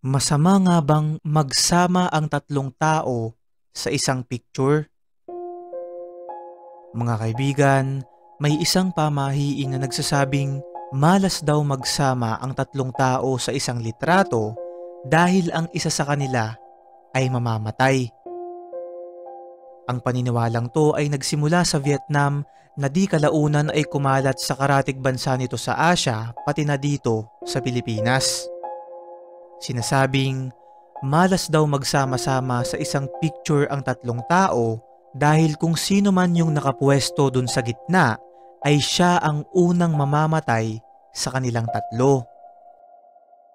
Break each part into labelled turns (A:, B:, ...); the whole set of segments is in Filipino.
A: Masama nga bang magsama ang tatlong tao sa isang picture? Mga kaibigan, may isang pamahiin na nagsasabing malas daw magsama ang tatlong tao sa isang litrato dahil ang isa sa kanila ay mamamatay. Ang paniniwalang to ay nagsimula sa Vietnam na di kalaunan ay kumalat sa karatig bansa nito sa Asia pati na dito sa Pilipinas. Sinasabing malas daw magsama-sama sa isang picture ang tatlong tao dahil kung sino man yung nakapwesto dun sa gitna ay siya ang unang mamamatay sa kanilang tatlo.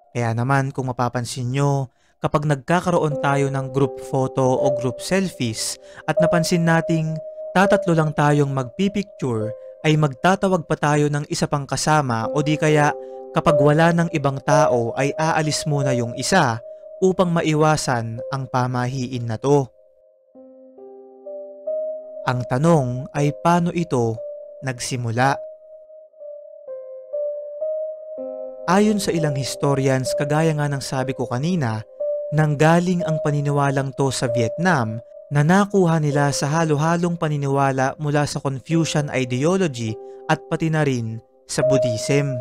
A: Kaya naman kung mapapansin nyo, kapag nagkakaroon tayo ng group photo o group selfies at napansin nating tatatlo lang tayong magpipicture ay magtatawag pa tayo ng isa pang kasama o di kaya kapag wala ng ibang tao ay aalis muna yung isa upang maiwasan ang pamahiin na to. Ang tanong ay paano ito nagsimula? Ayon sa ilang historians, kagaya nga ng sabi ko kanina, nanggaling ang paniniwalang to sa Vietnam na nakuha nila sa halo-halong paniniwala mula sa Confucian ideology at pati na rin sa Buddhism.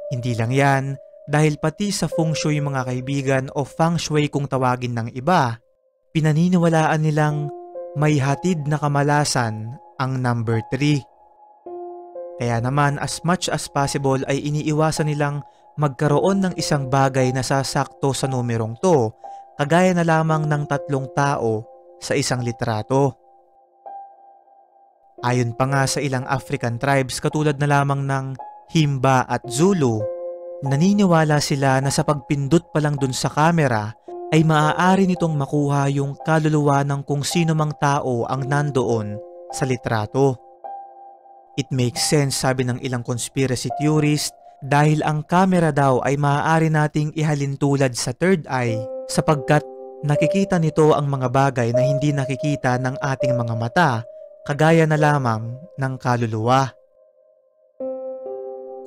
A: Hindi lang yan, dahil pati sa feng shui mga kaibigan o feng shui kung tawagin ng iba, pinaniniwalaan nilang may hatid na kamalasan ang number 3. Kaya naman as much as possible ay iniiwasan nilang magkaroon ng isang bagay na sasakto sa numerong to, kagaya na lamang ng tatlong tao sa isang litrato. Ayon pa nga sa ilang African tribes katulad na lamang ng Himba at Zulu, naniniwala sila na sa pagpindot pa lang dun sa camera ay maaari nitong makuha yung kaluluwa ng kung sino mang tao ang nandoon sa litrato. It makes sense, sabi ng ilang conspiracy theorist, dahil ang camera daw ay maaari nating ihalintulad sa third eye sapagkat nakikita nito ang mga bagay na hindi nakikita ng ating mga mata, kagaya na lamang ng kaluluwa.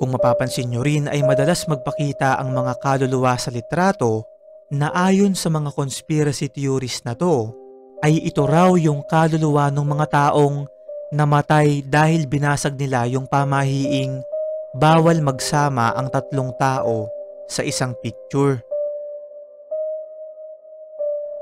A: Kung mapapansin nyo rin ay madalas magpakita ang mga kaluluwa sa litrato na ayon sa mga conspiracy theorist na to ay ito raw yung kaluluwa ng mga taong namatay dahil binasag nila yung pamahiing bawal magsama ang tatlong tao sa isang picture.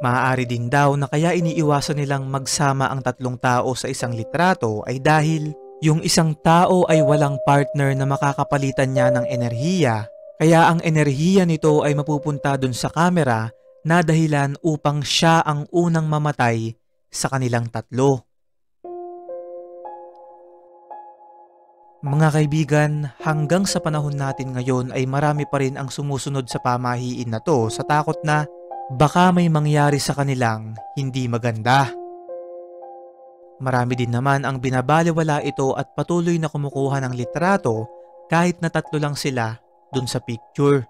A: Maaari din daw na kaya iniiwasan nilang magsama ang tatlong tao sa isang litrato ay dahil yung isang tao ay walang partner na makakapalitan niya ng enerhiya, kaya ang enerhiya nito ay mapupunta dun sa camera na dahilan upang siya ang unang mamatay sa kanilang tatlo. Mga kaibigan, hanggang sa panahon natin ngayon ay marami pa rin ang sumusunod sa pamahiin na to sa takot na baka may mangyari sa kanilang hindi maganda. Marami din naman ang binabalewala ito at patuloy na kumukuha ng litrato kahit na tatlo lang sila dun sa picture.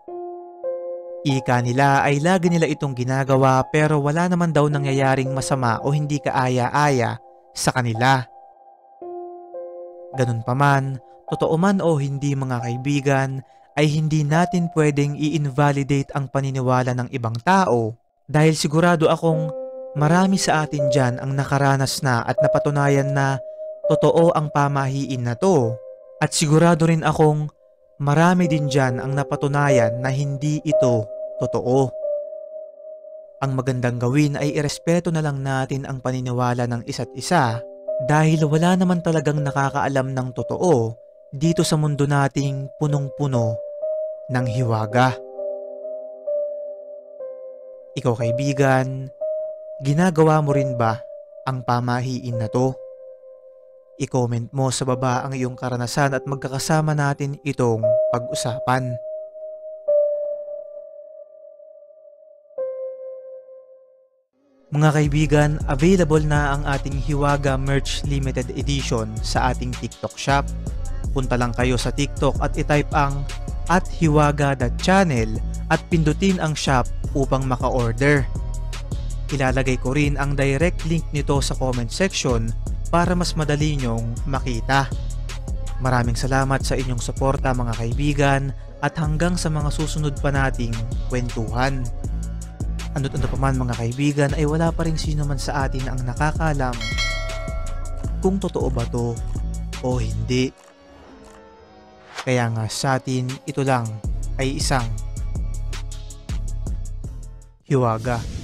A: Ika nila ay lagi nila itong ginagawa pero wala naman daw nangyayaring masama o hindi kaaya-aya sa kanila. Ganun pa man, totoo man o hindi mga kaibigan, ay hindi natin pwedeng i-invalidate ang paniniwala ng ibang tao dahil sigurado akong marami sa atin dyan ang nakaranas na at napatunayan na totoo ang pamahiin na to. At sigurado rin akong marami din dyan ang napatunayan na hindi ito totoo. Ang magandang gawin ay irespeto na lang natin ang paniniwala ng isa't isa dahil wala naman talagang nakakaalam ng totoo dito sa mundo nating punong-puno ng hiwaga. Ikaw kaibigan, ginagawa mo rin ba ang pamahiin na to? I-comment mo sa baba ang iyong karanasan at magkakasama natin itong pag-usapan. Mga kaibigan, available na ang ating Hiwaga Merch Limited Edition sa ating TikTok shop. Punta lang kayo sa TikTok at itype ang @hiwaga.channel at pindutin ang shop upang maka-order. Ilalagay ko rin ang direct link nito sa comment section para mas madali nyong makita. Maraming salamat sa inyong suporta mga kaibigan at hanggang sa mga susunod pa nating kwentuhan. Ano't ano pa man mga kaibigan ay wala pa rin sino man sa atin ang nakakaalam kung totoo ba to o hindi. Kaya nga sa atin ito lang ay isang hiwaga.